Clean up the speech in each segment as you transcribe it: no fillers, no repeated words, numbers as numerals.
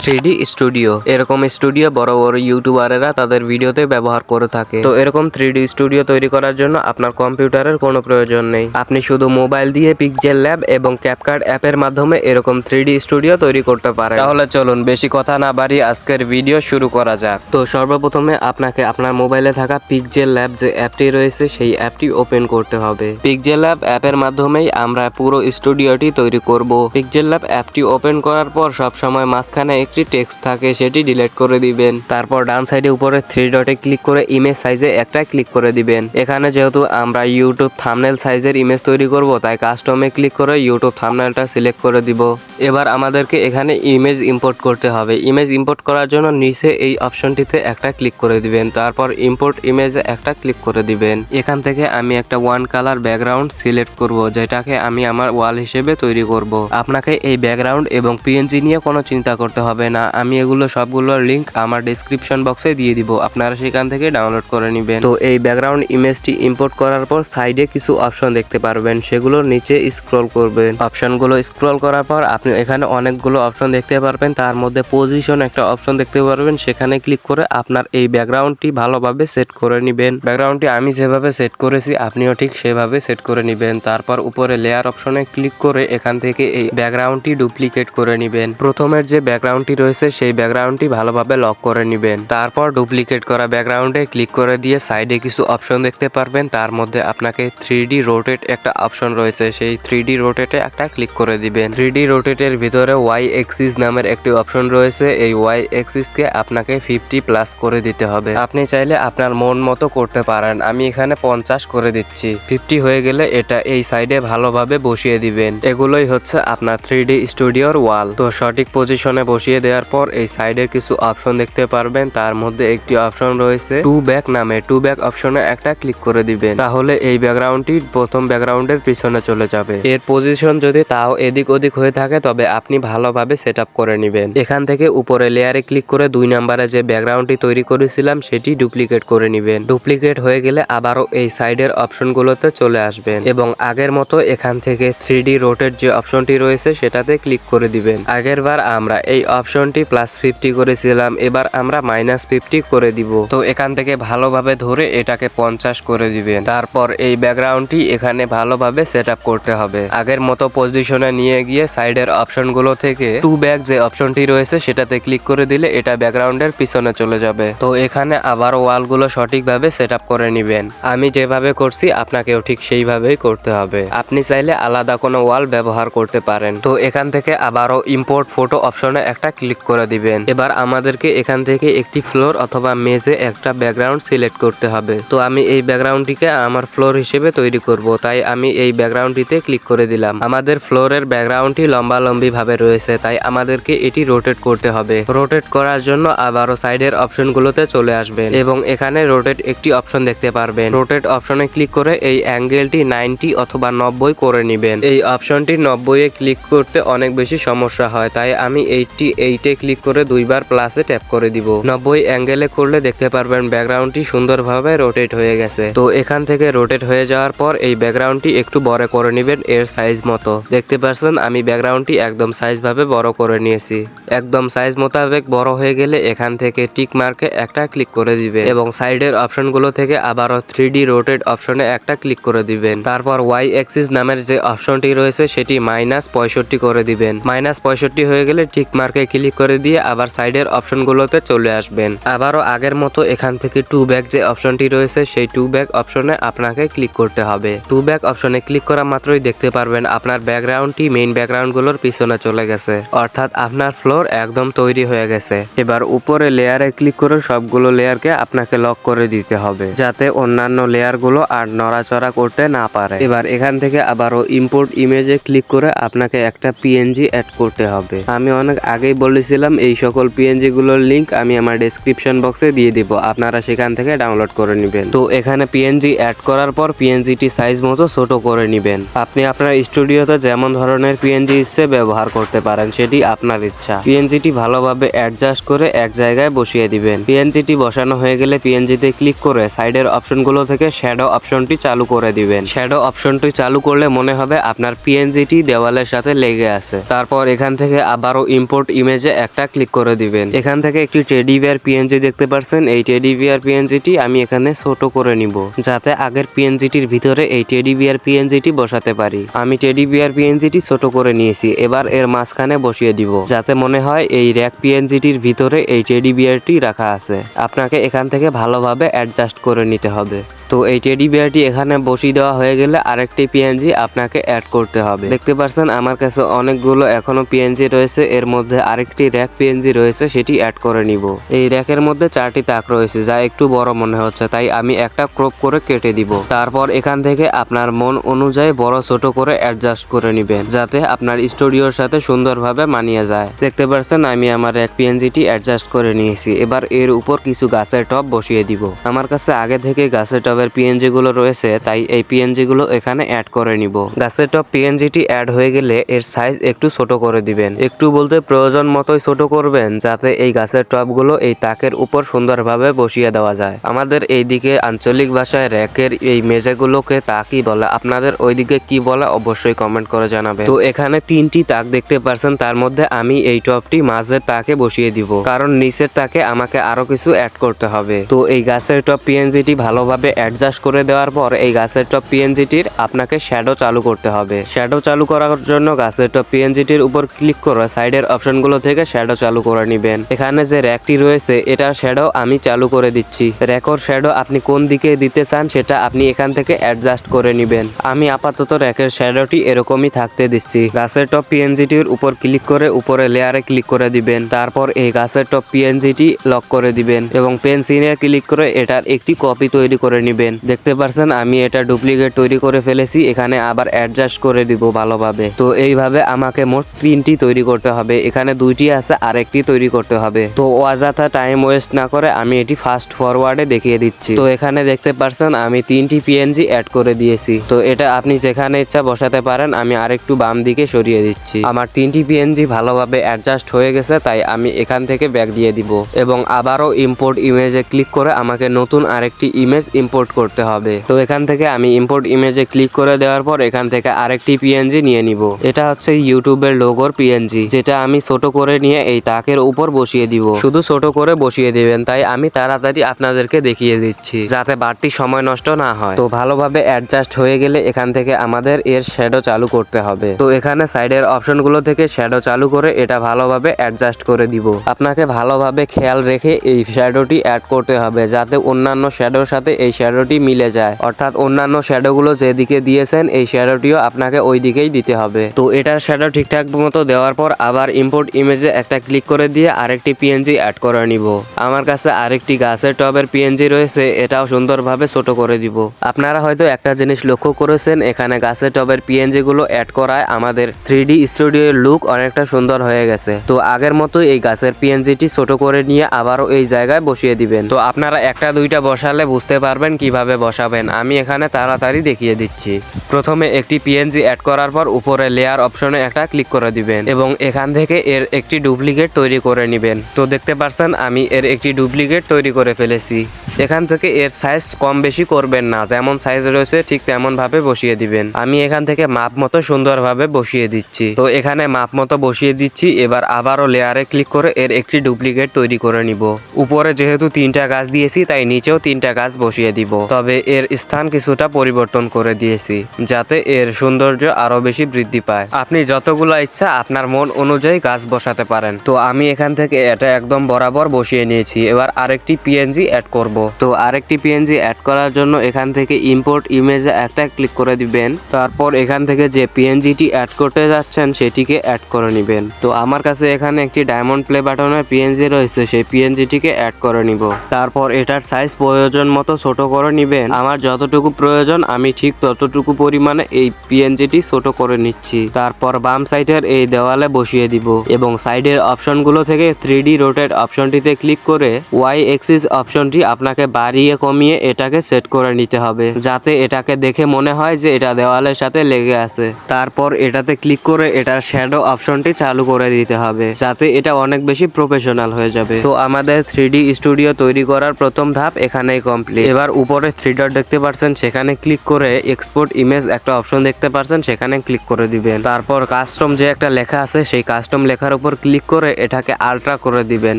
3D studio. এরকম studio বড় বড় ইউটিউবারেরা তাদের ভিডিওতে ব্যবহার করে থাকে। তো এরকম 3D স্টুডিও তৈরি করার জন্য আপনার কম্পিউটারের কোনো প্রয়োজন নেই। আপনি শুধু মোবাইল দিয়ে পিক্সেল ল্যাব এবং ক্যাপকাট অ্যাপের মাধ্যমে এরকম 3D স্টুডিও তৈরি করতে পারেন। তাহলে চলুন বেশি কথা না বাড়িয়ে আজকের ভিডিও শুরু করা যাক। তো সর্বপ্রথমে আপনাকে আপনার মোবাইলে থাকা পিক্সেল ল্যাব যে অ্যাপটি রয়েছে সেই অ্যাপটি ওপেন করতে হবে। পিক্সেল ল্যাব অ্যাপের মাধ্যমেই আমরা পুরো স্টুডিওটি তৈরি করব। পিক্সেল ল্যাব অ্যাপটি ওপেন করার পর সবসময় মাঝখানে একটি টেক্সট থাকে, সেটি ডিলিট করে দিবেন। তারপর ডান সাইডে উপরে 3 ডটে ক্লিক করে ইমেজ সাইজে একটা ক্লিক করে দিবেন। এখানে যেহেতু আমরা ইউটিউব থাম্বনেল সাইজের ইমেজ তৈরি করব, তাই কাস্টমে ক্লিক করে ইউটিউব থাম্বনেলটা সিলেক্ট করে দিব। এবার আমাদেরকে এখানে ইমেজ ইম্পোর্ট করতে হবে। ইমেজ ইম্পোর্ট করার জন্য নিচে এই অপশনটিতে একটা ক্লিক করে দিবেন। তারপর ইম্পোর্ট ইমেজে একটা ক্লিক করে দিবেন। এখান থেকে আমি একটা ওয়ান কালার ব্যাকগ্রাউন্ড সিলেক্ট করব, যেটাকে আমি আমার ওয়াল হিসেবে তৈরি করব। আপনাকে এই ব্যাকগ্রাউন্ড এবং পিএনজি নিয়ে কোনো চিন্তা করতে হবে না। আমি এগুলো সবগুলোর লিংক আমার ডেসক্রিপশন বক্সে দিয়ে দিব, আপনারা সেখান থেকে ডাউনলোড করে নেবেন। তো এই ব্যাকগ্রাউন্ড ইমেজটি ইম্পোর্ট করার পর সাইডে কিছু অপশন দেখতে পারবেন, সেগুলো নিচে স্ক্রল করবেন। অপশনগুলো স্ক্রল করার পর আপনি এখানে অনেকগুলো অপশন দেখতে পারবেন। তার মধ্যে পজিশন একটা অপশন দেখতে পারবেন, সেখানে ক্লিক করে আপনার এই ব্যাকগ্রাউন্ডটি ভালোভাবে সেট করে নেবেন। ব্যাকগ্রাউন্ডটি আমি যেভাবে সেট করেছি আপনিও ঠিক সেভাবে সেট করে নেবেন। তারপর উপরে লেয়ার অপশনে ক্লিক করে এখান থেকে এই ব্যাকগ্রাউন্ডটি ডুপ্লিকেট করে নেবেন। প্রথমের যে ব্যাকগ্রাউন্ডটি রয়েছে সেই ব্যাকগ্রাউন্ডটি ভালোভাবে লক করে নেবেন। তারপর ডুপ্লিকেট করা ব্যাকগ্রাউন্ডে ক্লিক করে দিয়ে সাইডে কিছু অপশন দেখতে পারবেন। তার মধ্যে আপনাকে 3D রোটেট একটা অপশন রয়েছে, সেই 3D রোটেটে একটা ক্লিক করে দিবেন। 3D রোটেটের ভিতরে ওয়াই এক্সিস নামের একটি অপশন রয়েছে, এই ওয়াই এক্সিসকে আপনাকে 50+ করে দিতে হবে। আপনি চাইলে আপনার মন মতো করতে পারেন, আমি এখানে 50 করে দিচ্ছি। 50 হয়ে গেলে এটা এই সাইডে ভালোভাবে বসিয়ে দিবেন। এগুলোই হচ্ছে আপনার 3D স্টুডিওর ওয়াল। তো সঠিক পজিশনে বসিয়ে দেওয়ার পর এই সাইডে কিছু অপশন দেখতে পারবেন। তার মধ্যে একটি অপশন রয়েছে টু ব্যাক নামে, টু ব্যাক অপশনে একটা ক্লিক করে দিবেন। তাহলে এই ব্যাকগ্রাউন্ডটি প্রথম ব্যাকগ্রাউন্ডের পিছনে চলে যাবে। এর পজিশন যদি তাও এদিক ওদিক হয়ে থাকে তবে আপনি ভালোভাবে সেট আপ করে নেবেন। এখান থেকে উপরে লেয়ারে ক্লিক করে 2 নম্বরে যে ব্যাকগ্রাউন্ডটি তৈরি করেছিলাম সেটি ডুপ্লিকেট করে নেবেন। ডুপ্লিকেট হয়ে গেলে আবারও এই সাইডের অপশনগুলোতে চলে আসবেন এবং আগের মতো এখান থেকে 3D রোটেট যে অপশনটি রয়েছে সেটাতে ক্লিক করে দিবেন। আগের বার আমরা এই অপশনটি +50 করেছিলাম, এবার আমরা -50 করে দিব। তো এখান থেকে ভালোভাবে ধরে এটাকে 50 করে দিবেন। তারপর এই ব্যাকগ্রাউন্ডটি এখানে ভালোভাবে সেট আপ করতে হবে। আগের মতো পজিশনে নিয়ে গিয়ে সাইডের অপশনগুলো থেকে টু ব্যাক যে অপশনটি রয়েছে সেটাতে ক্লিক করে দিলে এটা ব্যাকগ্রাউন্ডের পিছনে চলে যাবে। তো এখানে আবার ওয়ালগুলো সঠিকভাবে সেট আপ করে নেবেন। আমি যেভাবে করছি আপনাকেও ঠিক সেইভাবেই করতে হবে। আপনি চাইলে আলাদা কোনো ওয়াল ব্যবহার করতে পারেন। তো এখান থেকে আবারও ইম্পোর্ট ফটো অপশনে একটা ক্লিক করে দিবেন। এবার আমাদেরকে এখান থেকে একটি ফ্লোর অথবা মেজে একটা ব্যাকগ্রাউন্ড সিলেক্ট করতে হবে। তো আমি এই ব্যাকগ্রাউন্ডটিকে আমার ফ্লোর হিসেবে তৈরি করব, তাই আমি এই ব্যাকগ্রাউন্ডটিতে ক্লিক করে দিলাম। আমাদের ফ্লোরের ব্যাকগ্রাউন্ডটি লম্বালম্বি ভাবে রয়েছে, তাই আমাদেরকে এটি রোটেট করতে হবে। রোটেট করার জন্য আবারও সাইডের অপশনগুলোতে চলে আসবেন এবং এখানে রোটেট একটি অপশন দেখতে পারবেন। রোটেট অপশনে ক্লিক করে এই অ্যাঙ্গেলটি 90 অথবা 90 করে নেবেন। এই অপশনটি 90-এ ক্লিক করতে অনেক বেশি সমস্যা হয়, তাই আমি 88-এ ক্লিক করে 2বার প্লাসে ট্যাপ করে দিব। 90 অ্যাঙ্গেলে করলে দেখতে পারবেন ব্যাকগ্রাউন্ডটি সুন্দরভাবে রোটেট হয়ে গেছে। তো এখান থেকে রোটেট হয়ে যাওয়ার পর এই ব্যাকগ্রাউন্ডটি একটু বড় করে নেবেন এর সাইজ মতো। দেখতে পাচ্ছেন আমি ব্যাকগ্রাউন্ডটি একদম সাইজ ভাবে বড় করে নিয়েছি। একদম সাইজ মোতাবেক বড় হয়ে গেলে এখান থেকে টিক মার্কে একটা ক্লিক করে দিবেন এবং সাইডের অপশনগুলো থেকে আবারও 3D রোটেট অপশনে একটা ক্লিক করে দিবেন। তারপর ওয়াই এক্সিস নামের যে অপশনটি রয়েছে সেটি -65 করে দিবেন। -65 হয়ে গেলে টিক মার্কে ক্লিক করে দিয়ে আবার সাইডের অপশনগুলোতে চলে আসবেন। আবারও আগের মতো এখান থেকে টু ব্যাক যে অপশনটি রয়েছে সেই টু ব্যাক অপশনে আপনাকে ক্লিক করতে হবে। টু ব্যাক অপশনে ক্লিক করা মাত্রই দেখতে পারবেন আপনার ব্যাকগ্রাউন্ডটি মেইন ব্যাকগ্রাউন্ডগুলোর পিছনে চলে গেছে, অর্থাৎ আপনার ফ্লোর একদম তৈরি হয়ে গেছে। এবার উপরে লেয়ারে ক্লিক করে সবগুলো লেয়ারকে আপনাকে লক করে দিতে হবে, যাতে অন্যান্য লেয়ারগুলো আর নড়াচড়া করতে না পারে। এবার এখান থেকে আবারও ইম্পোর্ট ইমেজে ক্লিক করে আপনাকে একটা পিএনজি অ্যাড করতে হবে। আমি অনেক আগেই বলেছিলাম এই সকল পিএনজি গুলোর লিংক আমি আমার ডেসক্রিপশন বক্সে দিয়ে দিব, আপনারা সেখান থেকে ডাউনলোড করে নেবেন। তো এখানে পিএনজি অ্যাড করার পর পিএনজিটি সাইজ মতো ছোট করে নেবেন। আপনি আপনার স্টুডিওতে যেমন ধরনের পিএনজি ইচ্ছে ব্যবহার করতে পারেন, সেটি আপনার ইচ্ছা। পিএনজিটি ভালোভাবে অ্যাডজাস্ট করে এক জায়গায় বসিয়ে দিবেন। পিএনজিটি বসানো হয়ে গেলে পিএনজিতে ক্লিক করে সাইডের অপশনগুলো থেকে শ্যাডো অপশনটি চালু করে দিবেন। শ্যাডো অপশনটি চালু করলে মনে হবে আপনার পিএনজিটি দেওয়ালের সাথে লেগে আছে। তারপর এখান থেকে আবারও ইম্পোর্ট ইমেজ ইমেজে একটা ক্লিক করে দিবেন। এখান থেকে একটি টেডি বিয়ার পিএনজি দেখতে পাচ্ছেন। এই টেডি বিয়ার পিএনজিটি আমি এখানে ছোট করে নিব, যাতে আগের পিএনজিটির ভিতরে এই টেডি বিয়ার পিএনজিটি বসাতে পারি। আমি টেডি বিয়ার পিএনজিটি ছোট করে নিয়েছি। এবার এর মাঝখানে বসিয়ে দিব, যাতে মনে হয় এই র্যাক পিএনজিটির ভিতরে এই টেডি বিয়ারটি রাখা আছে। আপনাকে এখান থেকে ভালোভাবে অ্যাডজাস্ট করে নিতে হবে। তো এই টেডি বিয়ারটি এখানে বসিয়ে দেওয়া হয়ে গেলে আরেকটি পিএনজি আপনাকে অ্যাড করতে হবে। দেখতে পাচ্ছেন আমার কাছে অনেকগুলো এখনো পিএনজি রয়েছে। এর মধ্যে আরেকটি র্যাক পিএনজি রয়েছে, সেটি অ্যাড করে নিব। এই র্যাকের মধ্যে 4টি তাক রয়েছে, যা একটু বড় মনে হচ্ছে, তাই আমি একটা ক্রপ করে কেটে দিব। তারপর এখান থেকে আপনার মন অনুযায়ী বড় ছোট করে অ্যাডজাস্ট করে নেবেন, যাতে আপনার স্টুডিওর সাথে সুন্দরভাবে মানিয়ে যায়। দেখতে পাচ্ছেন আমি আমার র্যাক পিএনজিটি অ্যাডজাস্ট করে নিয়েছি। এবার এর উপর কিছু গাছের টব বসিয়ে দিব। আমার কাছে আগে থেকে গাছের টবের পিএনজি গুলো রয়েছে, তাই এই পিএনজি গুলো এখানে অ্যাড করে নিব। গাছের টপ পিএনজিটি অ্যাড হয়ে গেলে এর সাইজ একটু ছোট করে দিবেন। একটু বলতে প্রয়োজন মতোই ছোট করবেন, যাতে এই গাছের টপ গুলো এই তাকের উপর সুন্দরভাবে বসিয়ে দেওয়া যায়। আমাদের এইদিকে আঞ্চলিক ভাষায় র্যাকের এই মেঝেগুলোকে তাকই বলে। আপনাদের ওইদিকে কি বলে অবশ্যই কমেন্ট করে জানাবেন। তো এখানে 3টি তাক দেখতে পাচ্ছেন, তার মধ্যে আমি এই টপটি মাঝের তাকে বসিয়ে দিব, কারণ নিচের তাকে আমাকে আরো কিছু অ্যাড করতে হবে। তো এই গাছের টপ পিএনজিটি ভালোভাবে অ্যাডজাস্ট করে দেওয়ার পর এই গাছের টপ পিএনজিটির আপনাকে শ্যাডো চালু করতে হবে। শ্যাডো চালু করার জন্য গাছের টপ পিএনজিটির উপর ক্লিক করে সাইডের অপশনগুলো থেকে শ্যাডো চালু করে নেবেন। এখানে যে র্যাকটি রয়েছে এটার শ্যাডো আমি চালু করে দিচ্ছি। র্যাকর শ্যাডো আপনি কোন দিকে দিতে চান সেটা আপনি এখান থেকে অ্যাডজাস্ট করে নেবেন। আমি আপাতত র্যাকের শ্যাডোটি এরকমই থাকতে দিচ্ছি। গাছের টপ পিএনজিটির উপর ক্লিক করে উপরে লেয়ারে ক্লিক করে দিবেন। তারপর এই গাছের টপ পিএনজিটি লক করে দিবেন এবং পেন্সিলে ক্লিক করে এটার একটি কপি তৈরি করে নেবেন। দেখতে পাচ্ছেন আমি এটা ডুপ্লিকেট তৈরি করে ফেলেছি। এখানে আবার অ্যাডজাস্ট করে দিব ভালোভাবে। তো এইভাবে আমাকে মোট 3টি তৈরি করতে হবে। এখানে 2টি আছে, আরেকটি তৈরি করতে হবে। তো অযথা টাইম ওয়েস্ট না করে আমি এটি ফাস্ট ফরওয়ার্ডে দেখিয়ে দিচ্ছি। তো এখানে দেখতে পাচ্ছেন আমি 3টি পিএনজি অ্যাড করে দিয়েছি। তো এটা আপনি যেখানে ইচ্ছা বসাতে পারেন। আমি আরেকটু বাম দিকে সরিয়ে দিচ্ছি। আমার 3টি পিএনজি ভালোভাবে অ্যাডজাস্ট হয়ে গেছে, তাই আমি এখান থেকে ব্যাক দিয়ে দিব এবং আবারও ইম্পোর্ট ইমেজে ক্লিক করে আমাকে নতুন আরেকটি ইমেজ ইম্পোর্ট করতে হবে। তো এখান থেকে আমি ইম্পোর্ট ইমেজে ক্লিক করে দেওয়ার পর এখান থেকে আরেকটি পিএনজি নিয়ে নিব। এটা হচ্ছে ইউটিউবের লোগোর পিএনজি, যেটা আমি ছোট করে নিয়ে এই তাকের উপর বসিয়ে দিব। শুধু ছোট করে বসিয়ে দিবেন, তাই আমি তাড়াতাড়ি আপনাদেরকে দেখিয়ে দিচ্ছি, যাতে বাড়তি সময় নষ্ট না হয়। তো ভালোভাবে অ্যাডজাস্ট হয়ে গেলে এখান থেকে আমাদের এর শ্যাডো চালু করতে হবে। তো এখানে সাইডের অপশনগুলো থেকে শ্যাডো চালু করে এটা ভালোভাবে অ্যাডজাস্ট করে দিব। আপনাকে ভালোভাবে খেয়াল রেখে এই শ্যাডোটি অ্যাড করতে হবে, যাতে অন্যান্য শ্যাডোর সাথে এই শ্যাডোটি মিলে যায়। অর্থাৎ অন্যান্য শ্যাডোগুলো যেদিকে দিয়েছেন এই শ্যাডোটিও আপনাকে ওই দিকেই দিতে হবে। তো এটার শ্যাডো ঠিকঠাক মতো দেওয়ার পর আবার ইম্পোর্ট ইমেজে একটা ক্লিক করে দিয়ে আরেকটি পিএনজি অ্যাড করে নিব। আমার কাছে আরেকটি গাছের টবের পিএনজি রয়েছে, এটাও সুন্দরভাবে ছোট করে দিব। আপনারা হয়তো একটা জিনিস লক্ষ্য করেছেন, এখানে গাছের টবের পিএনজি গুলো অ্যাড করায় আমাদের 3D স্টুডিওর লুক অনেকটা সুন্দর হয়ে গেছে। তো আগের মতো এই গাছের পিএনজিটি ছোট করে নিয়ে আবারও এই জায়গায় বসিয়ে দিবেন। তো আপনারা একটা দুইটা বসালে বুঝতে পারবেন কিভাবে বসাবেন। আমি এখানে তাড়াতাড়ি দেখিয়ে দিচ্ছি। প্রথমে একটি পিএনজি অ্যাড করার পর উপরে লেয়ার অপশনে একটা ক্লিক করে দিবেন এবং এখান থেকে এর একটি ডুপ্লিকেট তৈরি করে নেবেন। তো দেখতে পাচ্ছেন আমি এর একটি ডুপ্লিকেট তৈরি করে ফেলেছি। এখান থেকে এর সাইজ কম বেশি করবেন না, যেমন সাইজ রয়েছে ঠিক তেমন ভাবে বসিয়ে দিবেন। আমি এখান থেকে মাপ মতো সুন্দরভাবে বসিয়ে দিচ্ছি। তো এখানে মাপ মতো বসিয়ে দিচ্ছি। এবার আবারও লেয়ারে ক্লিক করে এর একটি ডুপ্লিকেট তৈরি করে নিব। উপরে যেহেতু 3টা গাছ দিয়েছি, তাই নিচেও 3টা গাছ বসিয়ে দিব। তবে এর স্থান কিছুটা পরিবর্তন করে দিয়েছি, যাতে এর সৌন্দর্য আরো বেশি বৃদ্ধি পায়। আপনি যতগুলো ইচ্ছা আপনার মন অনুযায়ী গাছ বসাতে পারেন। তো আমি এখান থেকে এটা একদম বরাবর বসিয়ে নিয়েছি। এবার আরেকটি পিএনজি অ্যাড করব। তো আরেকটি পিএনজি অ্যাড করার জন্য এখান থেকে ইম্পোর্ট ইমেজে একটা ক্লিক করে দিবেন। তারপর এখান থেকে যে পিএনজিটি অ্যাড করতে যাচ্ছেন সেটিকে অ্যাড করে নেবেন। তো আমার কাছে এখানে একটি ডায়মন্ড প্লে বাটনের পিএনজি রয়েছে, সেই পিএনজিটিকে অ্যাড করে নিব। তারপর এটার সাইজ প্রয়োজন মতো ছোট করে নেবেন। আমার যতটুকু প্রয়োজন আমি ঠিক ততটুকু পরিমাণে এই পিএনজিটি ছোট করে নিচ্ছি। তারপর বাম সাইডের এই দেওয়ালে বসিয়ে দিব এবং সাইডের অপশনগুলো থেকে 3D রোটেট অপশনটিতে ক্লিক করে ওয়াই এক্সিস অপশনটি আপনাকে আপনাকে বাড়িয়ে কমিয়ে এটাকে সেট করে নিতে হবে, যাতে এটাকে দেখে মনে হয় যে এটা দেওয়ালের সাথে লেগে আছে। তারপর এটাতে ক্লিক করে এটার শ্যাডো অপশনটি চালু করে দিতে হবে, যাতে এটা অনেক বেশি প্রফেশনাল হয়ে যাবে। তো আমাদের 3D স্টুডিও তৈরি করার প্রথম ধাপ এখানেই কমপ্লিট। এবার উপরে 3 ডট দেখতে পাচ্ছেন, সেখানে ক্লিক করে এক্সপোর্ট ইমেজ একটা অপশন দেখতে পাচ্ছেন, সেখানে ক্লিক করে দিবেন। তারপর কাস্টম যে একটা লেখা আছে সেই কাস্টম লেখার উপর ক্লিক করে এটাকে আলট্রা করে দিবেন।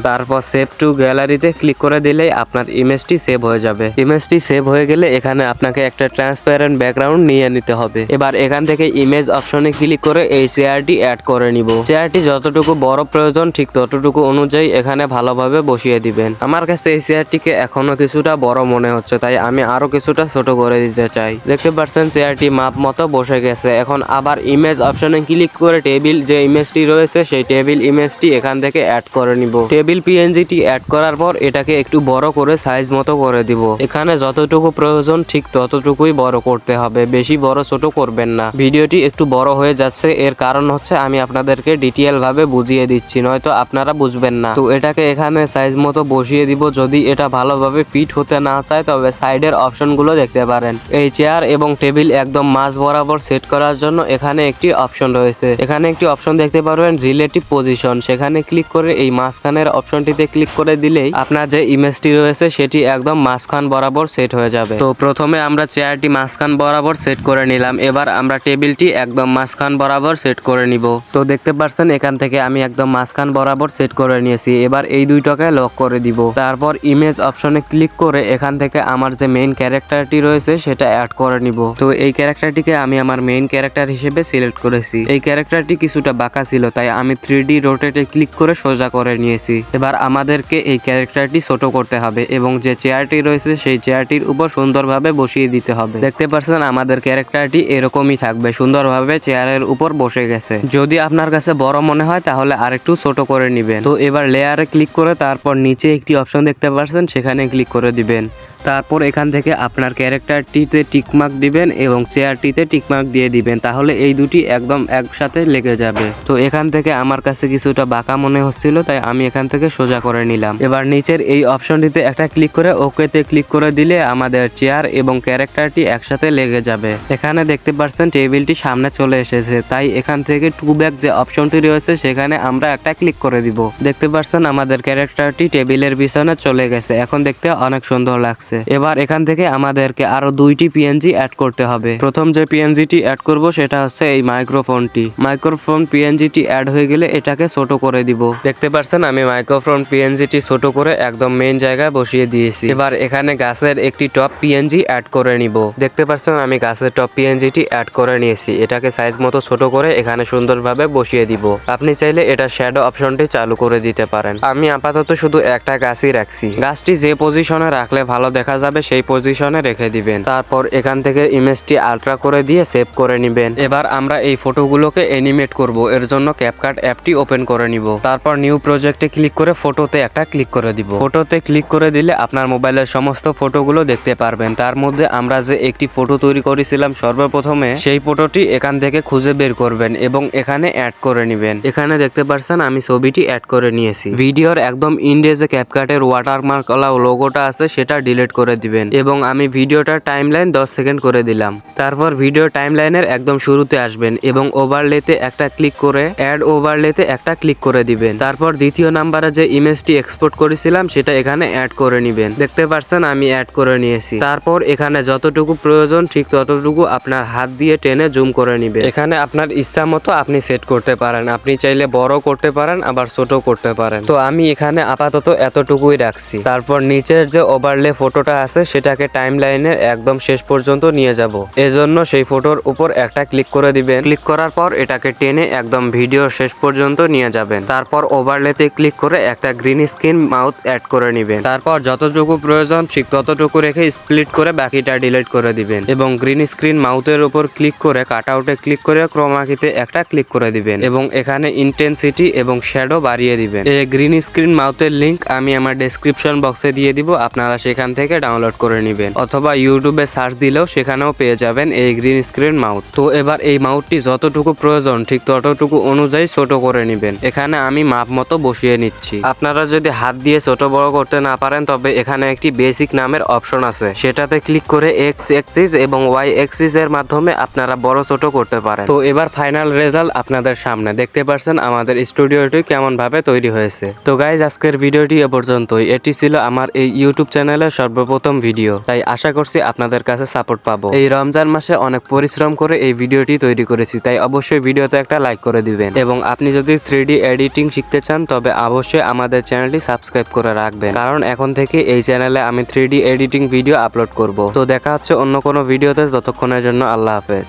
তারপর সেভ টু গ্যালারিতে ক্লিক করে দিলেই আপনার ইমেজটি সেভ হয়ে যাবে। ইমেজটি সেভ হয়ে গেলে এখানে আপনাকে একটা ট্রান্সপারেন্ট ব্যাকগ্রাউন্ড নিয়ে নিতে হবে। এবার এখান থেকে ইমেজ অপশনে ক্লিক করে এই চেয়ারটি অ্যাড করে নিব। চেয়ারটি যতটুকু বড় প্রয়োজন ঠিক ততটুকু অনুযায়ী এখানে ভালোভাবে বসিয়ে দিবেন। আমার কাছে এই চেয়ারটিকে এখনো কিছুটা বড় মনে হচ্ছে, তাই আমি আরো কিছুটা ছোট করে দিতে চাই। দেখতে পাচ্ছেন চেয়ারটি মাপ মতো বসে গেছে। এখন আবার ইমেজ অপশনে ক্লিক করে টেবিল যে ইমেজটি রয়েছে সেই টেবিল ইমেজটি এখান থেকে অ্যাড করে নিব। টেবিল পিএনজিটি অ্যাড করার পর এটাকে একটু বড় করে সাইজ মতো করে দিব। এখানে যতটুকু প্রয়োজন ঠিক ততটুকুই বড় করতে হবে, বেশি বড় ছোট করবেন না। ভিডিওটি একটু বড় হয়ে যাচ্ছে, এর কারণ হচ্ছে আমি আপনাদেরকে ডিটেইল ভাবে বুঝিয়ে দিচ্ছি, নয়তো আপনারা বুঝবেন না। তো এটাকে এখানে সাইজ মতো বসিয়ে দিব। যদি এটা ভালোভাবে ফিট হতে না চায় তবে সাইডের অপশনগুলো দেখতে পারেন। এই চেয়ার এবং টেবিল একদম মাঝ বরাবর সেট করার জন্য এখানে একটি অপশন রয়েছে। এখানে একটি অপশন দেখতে পারবেন রিলেটিভ পজিশন, সেখানে ক্লিক করে এই মাঝখানের অপশনটিতে ক্লিক করে দিলেই আপনার যে ইমেজটি রয়েছে সেটি একদম মাঝখান বরাবর সেট হয়ে যাবে। তো প্রথমে আমরা চেয়ারটি মাঝখান বরাবর সেট করে নিলাম। এবার আমরা টেবিলটি একদম মাঝখান বরাবর সেট করে নিব। তো দেখতে পাচ্ছেন এখান থেকে আমি একদম মাঝখান বরাবর সেট করে নিয়েছি। এবার এই দুইটাকে লক করে দিব। তারপর ইমেজ অপশনে ক্লিক করে এখান থেকে আমার যে মেইন ক্যারেক্টারটি রয়েছে সেটা অ্যাড করে নিব। তো এই ক্যারেক্টারটিকে আমি আমার মেইন ক্যারেক্টার হিসেবে সিলেক্ট করেছি। এই ক্যারেক্টারটি কিছুটা বাঁকা ছিল, তাই আমি 3D রোটেটে ক্লিক করে সোজা করে নিয়েছি। এবার আমাদেরকে এই ক্যারেক্টারটি ছোট করতে হবে এবং যে চেয়ারটি রয়েছে সেই চেয়ারটির উপর সুন্দরভাবে বসিয়ে দিতে হবে। দেখতে পাচ্ছেন আমাদের ক্যারেক্টারটি এরকমই থাকবে, সুন্দরভাবে চেয়ারের উপর বসে গেছে। যদি আপনার কাছে বড় মনে হয় তাহলে আরেকটু ছোট করে নেবেন। তো এবার লেয়ারে ক্লিক করে তারপর নিচে একটি অপশন দেখতে পাচ্ছেন, সেখানে ক্লিক করে দিবেন। তারপর এখান থেকে আপনার ক্যারেক্টারটিতে টিকমার্ক দিবেন এবং চেয়ারটিতে টিকমার্ক দিয়ে দিবেন, তাহলে এই দুটি একদম একসাথে লেগে যাবে। তো এখান থেকে আমার কাছে কিছুটা বাঁকা মনে হচ্ছিল, তাই আমি এখান থেকে সোজা করে নিলাম। এবার নিচের এই অপশনটিতে একটা ক্লিক করে ওকেতে ক্লিক করে দিলে আমাদের চেয়ার এবং ক্যারেক্টারটি একসাথে লেগে যাবে। এখানে দেখতে পাচ্ছেন টেবিলটি সামনে চলে এসেছে, তাই এখান থেকে টু ব্যাক যে অপশনটি রয়েছে সেখানে আমরা একটা ক্লিক করে দিব। দেখতে পাচ্ছেন আমাদের ক্যারেক্টারটি টেবিলের পিছনে চলে গেছে, এখন দেখতে অনেক সুন্দর লাগছে। এবার এখান থেকে আমাদেরকে আরো দুইটি পিএনজি অ্যাড করতে হবে। প্রথম যে পিএনজিটি অ্যাড করব সেটা হচ্ছে এই মাইক্রোফোন পিএনজিটি অ্যাড হয়ে গেলে এটাকে ছোট করে দিব। দেখতে পাচ্ছেন আমি মাইক্রোফোন পিএনজিটি ছোট করে একদম মেইন জায়গায় বসিয়ে দিয়েছি। এবার এখানে গাছের একটি টপ পিএনজি অ্যাড করে নিব। দেখতে পাচ্ছেন আমি গাছের টপ পিএনজিটি অ্যাড করে নিয়েছি। এটাকে সাইজ মতো ছোট করে এখানে সুন্দরভাবে বসিয়ে দিব। আপনি চাইলে এটা শ্যাডো অপশনটি চালু করে দিতে পারেন। আমি আপাতত শুধু একটা গাছই রাখছি। গাছটি যে পজিশনে রাখলে ভালো দেখা যাবে সেই পজিশনে রেখে দিবেন। তারপর এখান থেকে ইমেজটি আলট্রা করে দিয়ে সেভ করে নিবেন। এবার আমরা এই ফটোগুলোকে অ্যানিমেট করব, এর জন্য ক্যাপকাট অ্যাপটি ওপেন করে নিব। তারপর নিউ প্রজেক্টে ক্লিক করে ফটোতে একটা ক্লিক করে দিব। ফটোতে ক্লিক করে দিলে আপনার মোবাইলের সমস্ত ফটোগুলো দেখতে পারবেন। তার মধ্যে আমরা যে একটি ফটো তৈরি করেছিলাম সর্বপ্রথমে, সেই ফটোটি এখান থেকে খুঁজে বের করবেন এবং এখানে অ্যাড করে নিবেন। এখানে দেখতে পাচ্ছেন আমি ছবিটি অ্যাড করে নিয়েছি। ভিডিওর একদম ইন্ডে যে ক্যাপকাটের ওয়াটারমার্ক ওলা লোগোটা আছে সেটা ডিলিট করে দিবেন এবং আমি ভিডিওটার টাইমলাইন 10 সেকেন্ড করে দিলাম। তারপর ভিডিও টাইমলাইনের একদম শুরুতে আসবেন এবং ওভারলেতে একটা ক্লিক করে অ্যাড ওভারলেতে একটা ক্লিক করে দিবেন। তারপর দ্বিতীয় নাম্বারে যে ইমেজটি এক্সপোর্ট করেছিলাম সেটা এখানে অ্যাড করে নিবেন। দেখতে পাচ্ছেন আমি অ্যাড করে নিয়েছি। তারপর এখানে যতটুকু প্রয়োজন ঠিক ততটুকু আপনার হাত দিয়ে টেনে জুম করে নিবেন। এখানে আপনার ইচ্ছা মতো আপনি সেট করতে পারেন। আপনি চাইলে বড় করতে পারেন, আবার ছোট করতে পারেন। তো আমি এখানে আপাতত এতটুকুই রাখছি। তারপর নিচের যে ওভারলে ফটোটা আছে সেটাকে টাইমলাইনের একদম শেষ পর্যন্ত নিয়ে যাব। এজন্য সেই ফটোর উপর একটা ক্লিক করে দিবেন। ক্লিক করার পর এটাকে টেনে একদম ভিডিও শেষ পর্যন্ত নিয়ে যাবেন। তারপর ওভারলেতে ক্লিক করে একটা গ্রিন স্ক্রিন মাউথ অ্যাড করে নেবেন। তারপর যতটুকু প্রয়োজন ঠিক ততটুকু রেখে স্প্লিট করে বাকিটা ডিলিট করে দিবেন এবং গ্রিন স্ক্রিন মাউথের উপর ক্লিক করে কাটআউটে ক্লিক করে ক্রোমাকিতে একটা ক্লিক করে দিবেন এবং এখানে ইন্টেন্সিটি এবং শ্যাডো বাড়িয়ে দিবেন। এই গ্রিন স্ক্রিন মাউথের লিংক আমি আমার ডেসক্রিপশন বক্সে দিয়ে দিব, আপনারা সেখান থেকে থেকে ডাউনলোড করে নেবেন, অথবা ইউটিউবে সার্চ দিলেও সেখানেও পেয়ে যাবেন এই গ্রিন স্ক্রিন মাউথ। তো এবার এই মাউথটি যতটুকু প্রয়োজন ঠিক ততটুকু অনুযায়ী ছোট করে নেবেন। এখানে আমি মাপ মতো বসিয়ে নিচ্ছি। আপনারা যদি হাত দিয়ে ছোট বড় করতে না পারেন তবে এখানে একটি বেসিক নামের অপশন আছে, সেটাতে ক্লিক করে এক্স এক্সিস এবং ওয়াই এক্সিস এর মাধ্যমে আপনারা বড় ছোট করতে পারেন। তো এবার ফাইনাল রেজাল্ট আপনাদের সামনে দেখতে পাচ্ছেন আমাদের স্টুডিওটি কেমন ভাবে তৈরি হয়েছে। তো গাইজ আজকের ভিডিওটি এ পর্যন্তই। এটি ছিল আমার এই ইউটিউব চ্যানেলের সর্বপ্রথম ভিডিও, তাই আশা করছি আপনাদের কাছে সাপোর্ট পাবো। এই রমজান মাসে অনেক পরিশ্রম করে এই ভিডিওটি তৈরি করেছি, তাই অবশ্যই ভিডিওতে একটা লাইক করে দিবেন এবং আপনি যদি 3D এডিটিং শিখতে চান তবে অবশ্যই আমাদের চ্যানেলটি সাবস্ক্রাইব করে রাখবেন, কারণ এখন থেকে এই চ্যানেলে আমি 3D এডিটিং ভিডিও আপলোড করব। তো দেখা হচ্ছে অন্য কোনো ভিডিওতে, ততক্ষণের জন্য আল্লাহ হাফেজ।